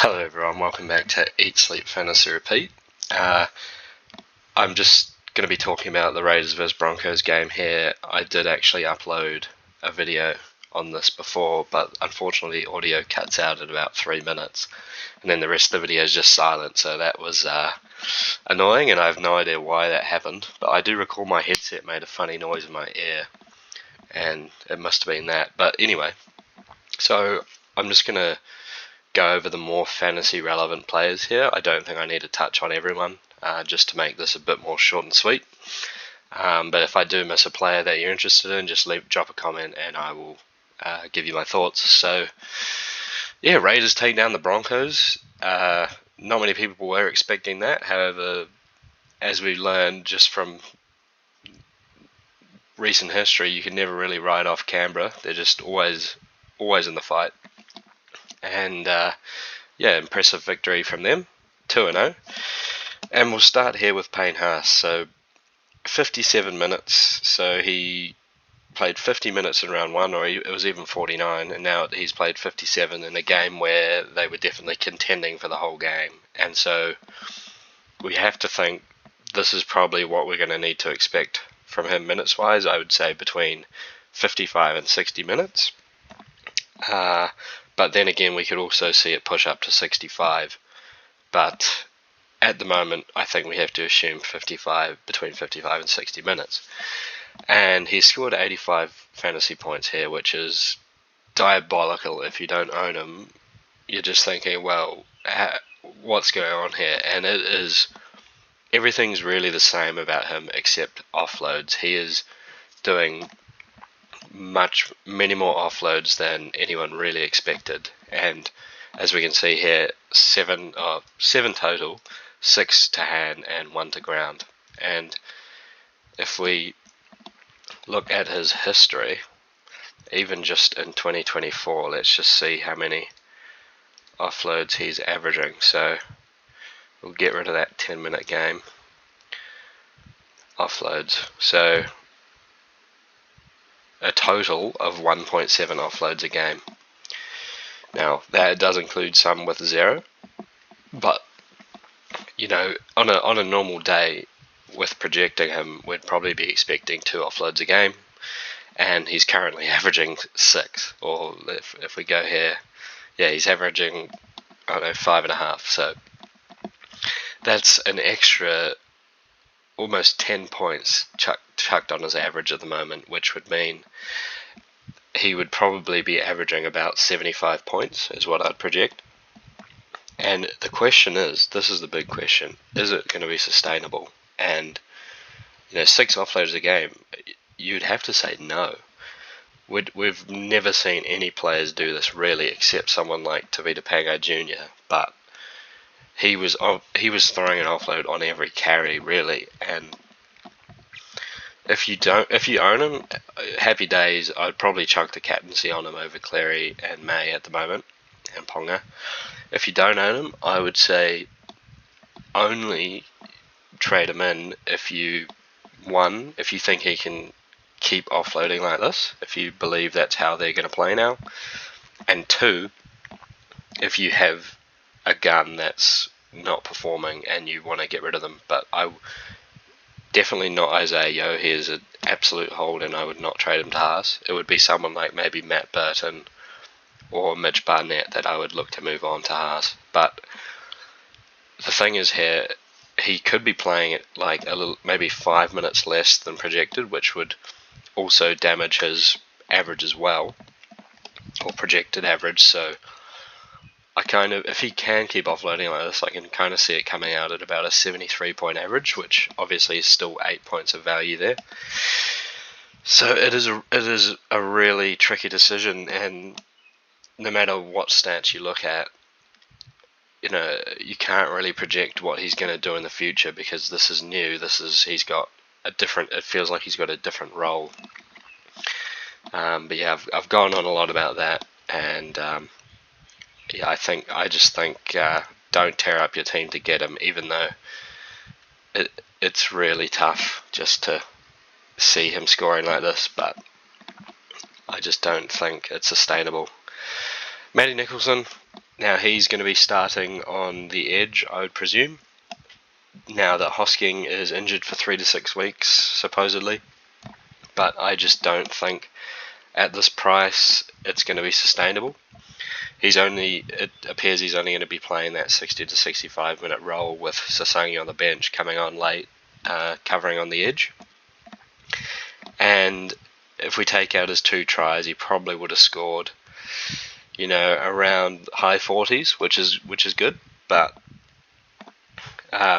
Hello everyone, welcome back to Eat, Sleep, Fantasy, Repeat. I'm just going to be talking about the Raiders vs Broncos game here. I did actually upload a video on this before, but unfortunately audio cuts out at about 3 minutes, and then the rest of the video is just silent, so that was annoying, and I have no idea why that happened, but I do recall my headset made a funny noise in my ear, and it must have been that. But anyway, so I'm just going to go over the more fantasy relevant players here. I don't think I need to touch on everyone, just to make this a bit more short and sweet. But if I do miss a player that you're interested in, just drop a comment and I will give you my thoughts. So, yeah, Raiders take down the Broncos. Not many people were expecting that. However, as we learned just from recent history, you can never really write off Canberra. They're just always in the fight. And yeah, impressive victory from them, 2-0. And we'll start here with Payne Haas. So 57 minutes, so he played 50 minutes in round one, or it was even 49, and now he's played 57 in a game where they were definitely contending for the whole game. And so we have to think this is probably what we're going to need to expect from him minutes-wise. I would say between 55 and 60 minutes. But then again, we could also see it push up to 65. But at the moment, I think we have to assume between 55 and 60 minutes. And he scored 85 fantasy points here, which is diabolical. If you don't own him, you're just thinking, well, what's going on here? And everything's really the same about him except offloads. He is doing many more offloads than anyone really expected, and as we can see here, seven total, 6 to hand and 1 to ground. And if we look at his history, even just in 2024, let's just see how many offloads he's averaging. So we'll get rid of that 10-minute game. Offloads, so a total of 1.7 offloads a game. Now, that does include some with 0, but, you know, on a normal day with projecting him, we'd probably be expecting 2 offloads a game, and he's currently averaging 6, or if we go here, yeah, he's averaging, 5.5, so that's an extra almost 10 points chucked on his average at the moment, which would mean he would probably be averaging about 75 points, is what I'd project. And the question is, this is the big question, is it going to be sustainable? And, 6 offloads a game, you'd have to say no. We've never seen any players do this really, except someone like Tavita Pangai Jr., but he was throwing an offload on every carry, really. And if you own him, happy days. I'd probably chuck the captaincy on him over Cleary and May at the moment, and Ponga. If you don't own him, I would say only trade him in if you think he can keep offloading like this, if you believe that's how they're going to play now, and 2, if you have a gun that's not performing and you want to get rid of them. But I definitely not Isaiah Yeo. He is an absolute hold, and I would not trade him to Haas. It would be someone like maybe Matt Burton or Mitch Barnett that I would look to move on to Haas. But the thing is here, he could be playing it like maybe 5 minutes less than projected, which would also damage his average as well, or projected average. So if he can keep offloading like this, I can kind of see it coming out at about a 73-point average, which obviously is still 8 points of value there. So it is a really tricky decision, and no matter what stats you look at, you can't really project what he's going to do in the future, because this is new. It feels like he's got a different role. But yeah, I've gone on a lot about that, and yeah, I just think don't tear up your team to get him, even though it's really tough just to see him scoring like this, but I just don't think it's sustainable. Matty Nicholson, Now he's going to be starting on the edge, I would presume, now that Hosking is injured for 3 to 6 weeks, supposedly. But I just don't think at this price it's going to be sustainable. It appears he's only going to be playing that 60 to 65 minute role with Sasangi on the bench, coming on late, covering on the edge. And if we take out his 2 tries, he probably would have scored, around high 40s, which is good. But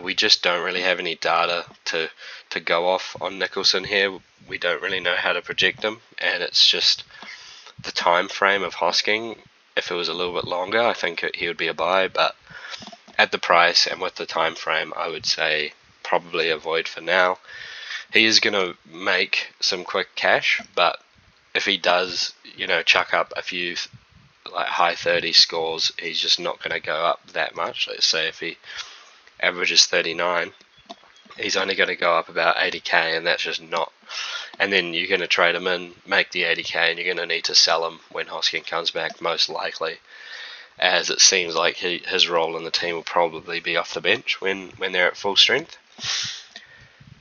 we just don't really have any data to go off on Nicholson here. We don't really know how to project him, and it's just the time frame of Hosking. If it was a little bit longer, I think he would be a buy, but at the price and with the time frame, I would say probably avoid for now. He is going to make some quick cash, but if he does, chuck up a few high 30 scores, he's just not going to go up that much. Let's say if he averages 39, he's only going to go up about 80k, and that's just not. And then you're going to trade him in, make the 80k, and you're going to need to sell him when Hosking comes back, most likely, as it seems like his role in the team will probably be off the bench when they're at full strength.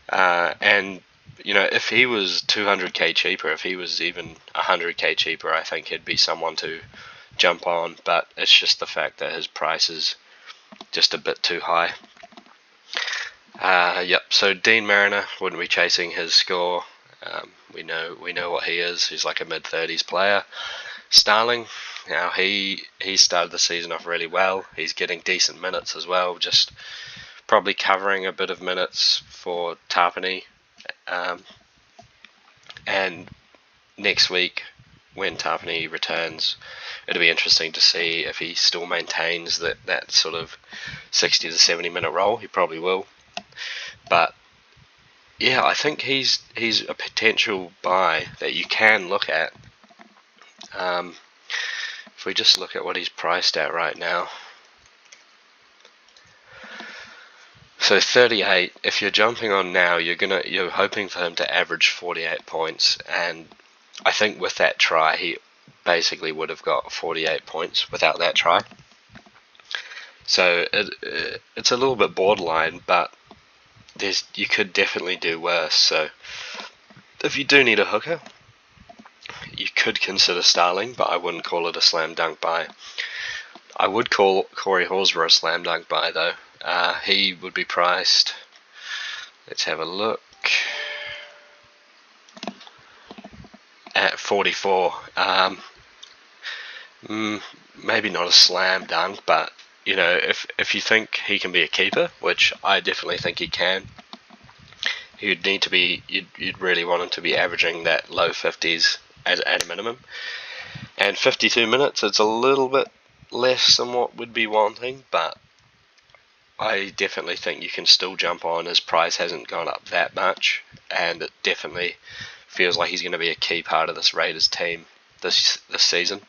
And if he was 200k cheaper, if he was even 100k cheaper, I think he'd be someone to jump on. But it's just the fact that his price is just a bit too high. So Dean Mariner wouldn't be chasing his score. We know what he is. He's like a mid-30s player. Starling, now he started the season off really well. He's getting decent minutes as well, just probably covering a bit of minutes for Tarpany. And next week, when Tarpany returns, it'll be interesting to see if he still maintains that sort of 60 to 70 minute role. He probably will. But yeah, I think he's a potential buy that you can look at. If we just look at what he's priced at right now. So 38, if you're jumping on now, you're hoping for him to average 48 points, and I think with that try, he basically would have got 48 points without that try. So it's a little bit borderline, but you could definitely do worse. So if you do need a hooker, you could consider Starling, but I wouldn't call it a slam dunk buy. I would call Corey Horsburgh a slam dunk buy though. He would be priced, let's have a look, at 44. Maybe not a slam dunk, but if you think he can be a keeper, which I definitely think he can, you'd really want him to be averaging that low 50s at a minimum. And 52 minutes, it's a little bit less than what we'd be wanting, but I definitely think you can still jump on. His price hasn't gone up that much, and it definitely feels like he's going to be a key part of this Raiders team this season.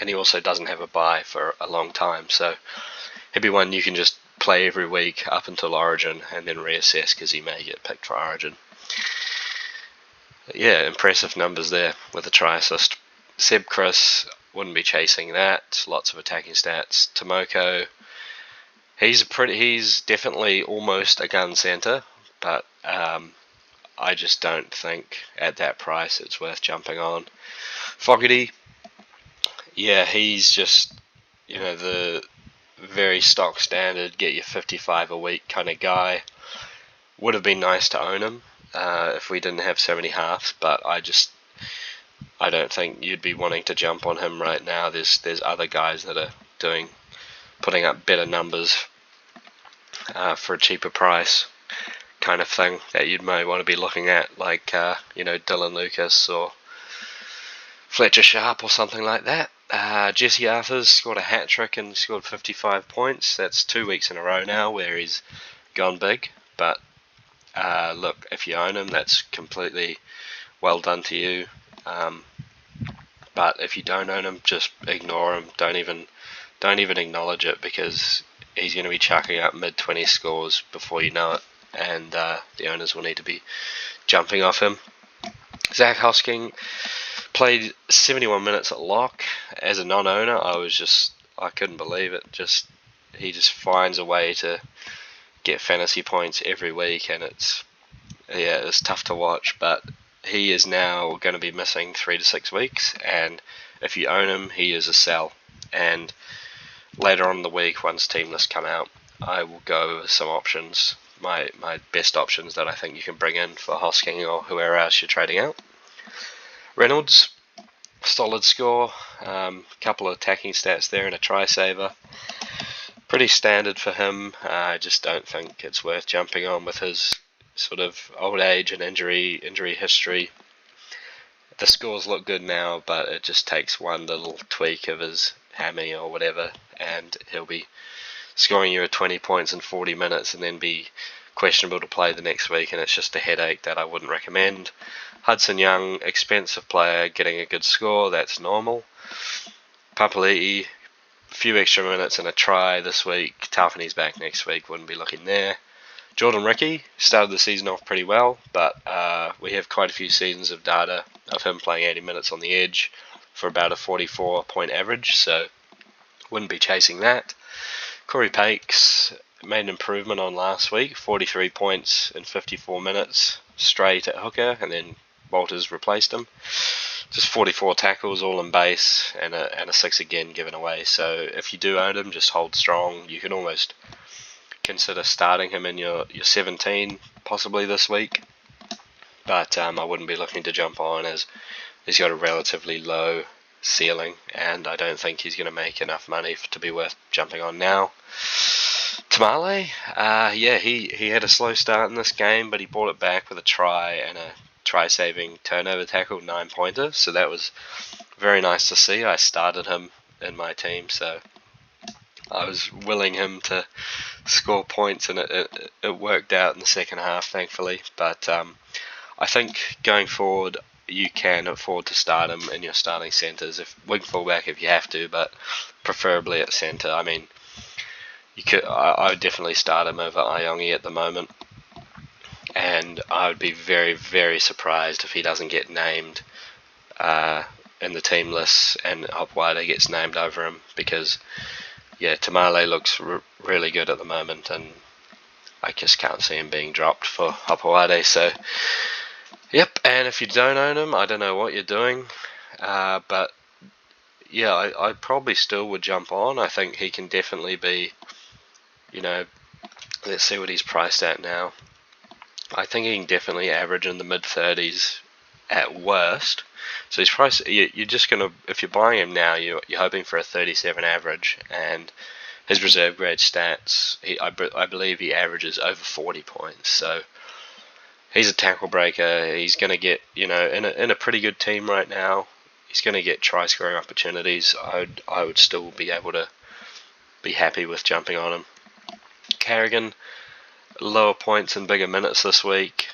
And he also doesn't have a bye for a long time, so he'd be one you can just play every week up until Origin and then reassess because he may get picked for Origin. Yeah, impressive numbers there with a try assist. Seb Chris, wouldn't be chasing that. Lots of attacking stats. Tomoko, he's definitely almost a gun centre, but I just don't think at that price it's worth jumping on. Fogarty, yeah, he's just the very stock standard, get your 55 a week kind of guy. Would have been nice to own him if we didn't have so many halves, but I don't think you'd be wanting to jump on him right now. There's other guys that are putting up better numbers for a cheaper price, kind of thing that you may want to be looking at, like Dylan Lucas or Fletcher Sharp or something like that. Jesse Arthur's scored a hat trick and scored 55 points. That's 2 weeks in a row now where he's gone big. But look, if you own him, that's completely well done to you. But if you don't own him, just ignore him. Don't even acknowledge it, because he's going to be chucking up mid-20 scores before you know it, and the owners will need to be jumping off him. Zach Hosking played 71 minutes at lock. As a non-owner, I was just I couldn't believe it. He just finds a way to get fantasy points every week, and it's tough to watch. But he is now going to be missing 3 to 6 weeks, and if you own him, he is a sell. And later on in the week, once team lists come out, I will go with some options, my best options that I think you can bring in for Hosking or whoever else you're trading out. Reynolds, solid score, couple of attacking stats there and a try saver. Pretty standard for him. I just don't think it's worth jumping on with his sort of old age and injury history. The scores look good now, but it just takes one little tweak of his hammy or whatever, and he'll be scoring you 20 points in 40 minutes and then be questionable to play the next week, and it's just a headache that I wouldn't recommend. Hudson Young, expensive player, getting a good score, that's normal. Papali'i, a few extra minutes and a try this week. Tafani's back next week, wouldn't be looking there. Jordan Ricky started the season off pretty well, but we have quite a few seasons of data of him playing 80 minutes on the edge for about a 44 point average, so wouldn't be chasing that. Corey Pakes made an improvement on last week, 43 points in 54 minutes straight at hooker, and then Walters replaced him. Just 44 tackles all in base, and a 6 again given away. So if you do own him, just hold strong. You can almost consider starting him in your 17 possibly this week, but I wouldn't be looking to jump on as he's got a relatively low ceiling, and I don't think he's going to make enough money to be worth jumping on now. Tamale, he had a slow start in this game, but he brought it back with a try and a try-saving turnover tackle 9-pointer, so that was very nice to see. I started him in my team, so I was willing him to score points, and it worked out in the second half, thankfully. But I think going forward, you can afford to start him in your starting centres, if wing fullback if you have to, but preferably at centre. I mean, I would definitely start him over Iongi at the moment, and I would be very, very surprised if he doesn't get named in the team list and Hopewade gets named over him, because Tamale looks really good at the moment, and I just can't see him being dropped for Hopewade. So yep, and if you don't own him, I don't know what you're doing, but yeah, I probably still would jump on. I think he can definitely be, let's see what he's priced at now. I think he can definitely average in the mid-30s at worst. So he's priced, you're just going to, if you're buying him now, you're hoping for a 37 average, and his reserve grade stats, I believe he averages over 40 points, so he's a tackle breaker. He's going to get, in a pretty good team right now, he's going to get try scoring opportunities. I would still be able to be happy with jumping on him. Carrigan, lower points and bigger minutes this week.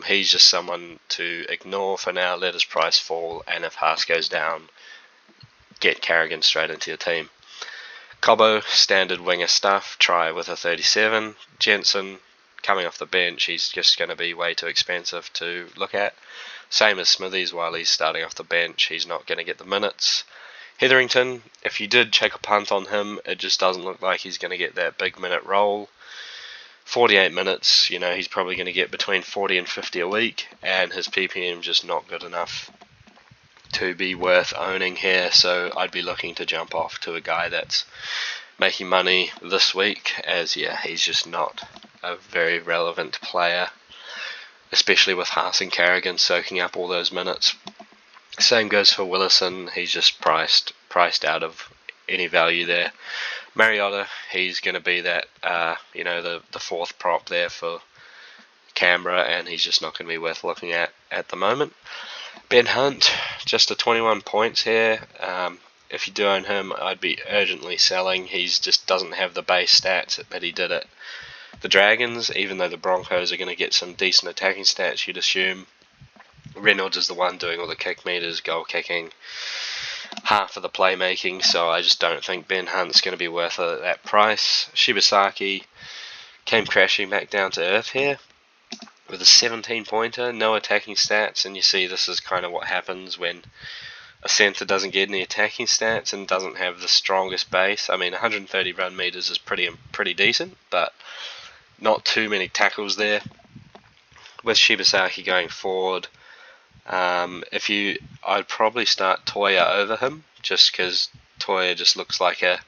He's just someone to ignore for now, let his price fall, and if Haas goes down, get Carrigan straight into your team. Cobbo, standard winger stuff, try with a 37. Jensen, coming off the bench, he's just going to be way too expensive to look at. Same as Smithies, while he's starting off the bench, he's not going to get the minutes. Hetherington, if you did check a punt on him, it just doesn't look like he's going to get that big minute role. 48 minutes, he's probably going to get between 40 and 50 a week, and his PPM just not good enough to be worth owning here, so I'd be looking to jump off to a guy that's making money this week, as he's just not a very relevant player, especially with Haas and Carrigan soaking up all those minutes. Same goes for Willison. He's just priced out of any value there. Mariota, he's going to be that the fourth prop there for Canberra, and he's just not going to be worth looking at the moment. Ben Hunt, just a 21 points here. If you do own him, I'd be urgently selling. He just doesn't have the base stats that he did at the Dragons, even though the Broncos are going to get some decent attacking stats, you'd assume. Reynolds is the one doing all the kick meters, goal kicking, half of the playmaking, so I just don't think Ben Hunt's going to be worth that price. Shibasaki came crashing back down to earth here with a 17-pointer, no attacking stats, and you see this is kind of what happens when a centre doesn't get any attacking stats and doesn't have the strongest base. I mean, 130 run meters is pretty decent, but not too many tackles there. With Shibasaki going forward, I'd probably start Toya over him, just because Toya just looks like a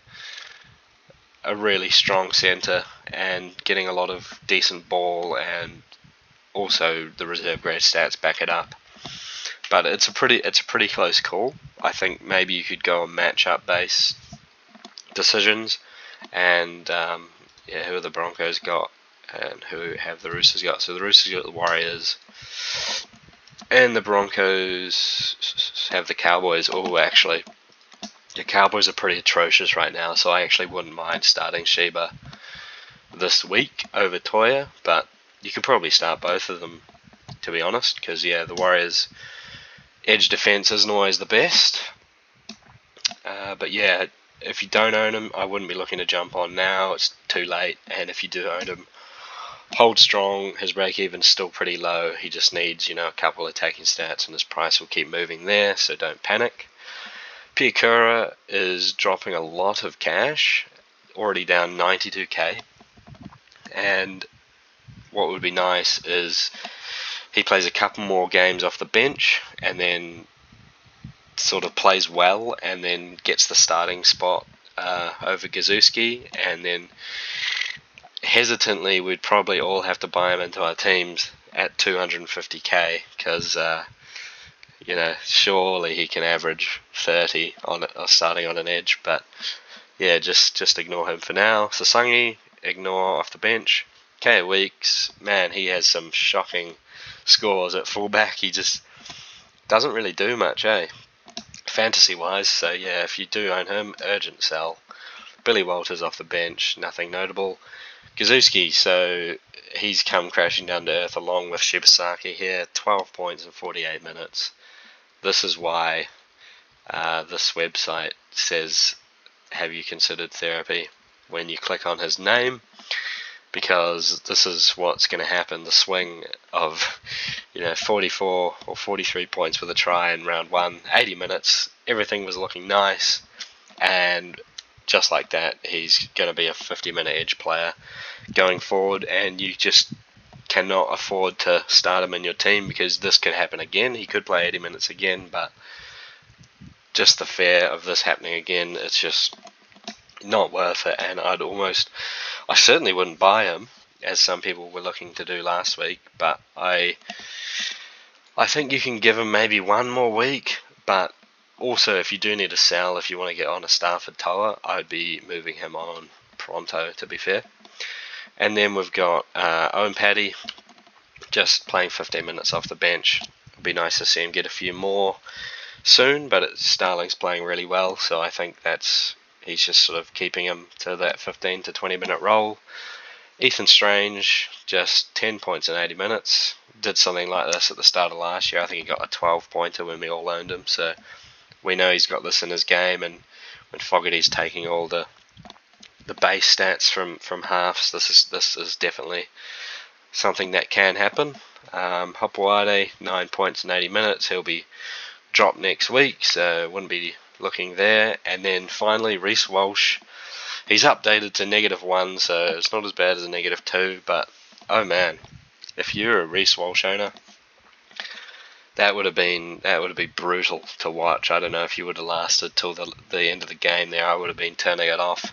really strong centre and getting a lot of decent ball, and also the reserve grade stats back it up. But it's a pretty close call. I think maybe you could go on matchup based decisions, and who have the Broncos got and who have the Roosters got? So the Roosters got the Warriors, and the Broncos have the Cowboys. Oh, actually, the Cowboys are pretty atrocious right now, so I actually wouldn't mind starting Sheba this week over Toya, but you could probably start both of them, to be honest, because the Warriors' edge defense isn't always the best. But if you don't own him, I wouldn't be looking to jump on now. It's too late, and if you do own him, hold strong. His break even's still pretty low. He just needs, a couple attacking stats, and his price will keep moving there, so don't panic. Piakura is dropping a lot of cash, already down 92k, and what would be nice is he plays a couple more games off the bench and then sort of plays well and then gets the starting spot over Gazuski, and then hesitantly we'd probably all have to buy him into our teams at 250k because surely he can average 30 on starting on an edge, but just ignore him for now. Sasangi, ignore off the bench. K Weeks, man, he has some shocking scores at fullback. He just doesn't really do much, fantasy wise. So if you do own him, urgent sell. Billy Walters off the bench, nothing notable. Gazuski, so he's come crashing down to earth along with Shibasaki here, 12 points in 48 minutes. This is why this website says, have you considered therapy, when you click on his name, because this is what's going to happen. The swing of 44 or 43 points with a try in round 1, 80 minutes, everything was looking nice, and just like that, he's going to be a 50-minute edge player going forward, and you just cannot afford to start him in your team because this could happen again. He could play 80 minutes again, but just the fear of this happening again, it's just not worth it. And I certainly wouldn't buy him, as some people were looking to do last week, but I think you can give him maybe one more week. But also, if you do need to sell, if you want to get on a Stafford Toa, I'd be moving him on pronto, to be fair. And then we've got Owen Paddy, just playing 15 minutes off the bench. It'd be nice to see him get a few more soon, but Starling's playing really well, so I think he's just sort of keeping him to that 15 to 20 minute role. Ethan Strange, just 10 points in 80 minutes. Did something like this at the start of last year. I think he got a 12 pointer when we all owned him, so we know he's got this in his game, and when Fogarty's taking all the base stats from halves, this is definitely something that can happen. Hopewade, 9 points in 80 minutes. He'll be dropped next week, so wouldn't be looking there. And then finally, Reece Walsh. He's updated to -1, so it's not as bad as a -2, but oh man, if you're a Reece Walsh owner, that would have been brutal to watch. I don't know if you would have lasted till the end of the game there. I would have been turning it off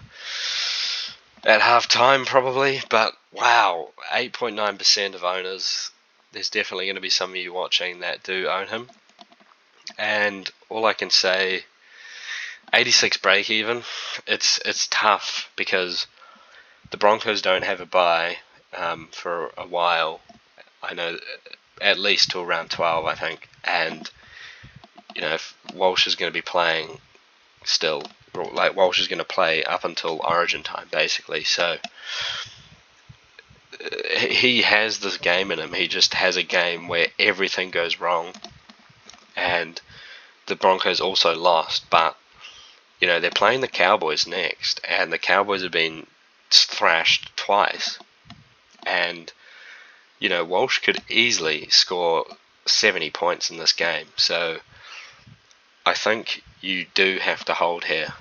at half time probably, but wow, 8.9% of owners. There's definitely going to be some of you watching that do own him, and all I can say, 86 break even. It's tough because the Broncos don't have a bye for a while. I know, at least till round 12, I think, and if Walsh is going to be playing still, like Walsh is going to play up until Origin time basically, so he has this game in him. He just has a game where everything goes wrong, and the Broncos also lost, but they're playing the Cowboys next, and the Cowboys have been thrashed twice, and Walsh could easily score 70 points in this game. So I think you do have to hold here.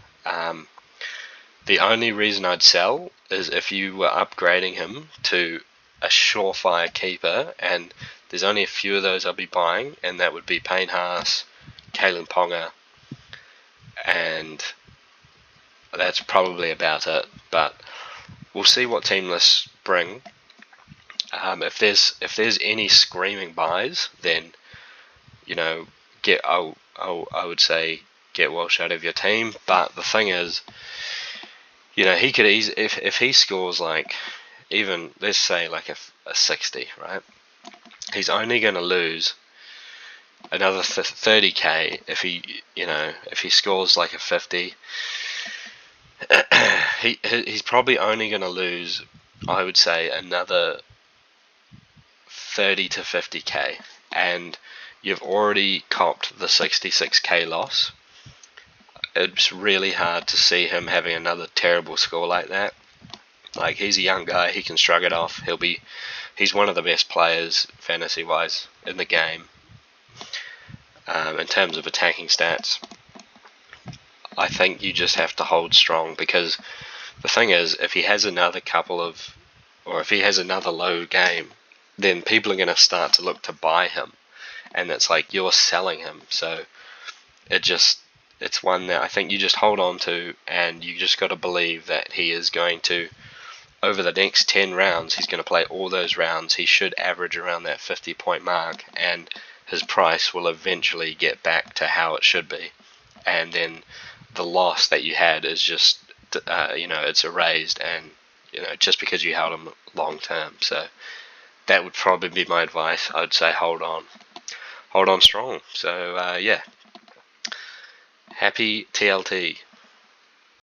The only reason I'd sell is if you were upgrading him to a surefire keeper, and there's only a few of those I'll be buying, and that would be Payne Haas, Kalen Ponga, and that's probably about it. But we'll see what team lists bring. If there's any screaming buys, then get I would say get Walsh out of your team. But the thing is, he could easily, if he scores like even let's say like a 60, right? He's only going to lose another 30k if he scores like a 50. He's probably only going to lose, I would say, another 30 to 50k, and you've already copped the 66k loss. It's really hard to see him having another terrible score like that. Like, he's a young guy, he can shrug it off. He's one of the best players fantasy wise in the game. In terms of attacking stats, I think you just have to hold strong, because the thing is, if he has another if he has another low game, then people are going to start to look to buy him, and it's like you're selling him. So it's one that I think you just hold on to, and you just got to believe that he is going to, over the next 10 rounds, he's going to play all those rounds. He should average around that 50-point mark, and his price will eventually get back to how it should be. And then the loss that you had is just, it's erased, and, just because you held him long term. So that would probably be my advice. I'd say hold on strong. So, yeah. Happy TLT.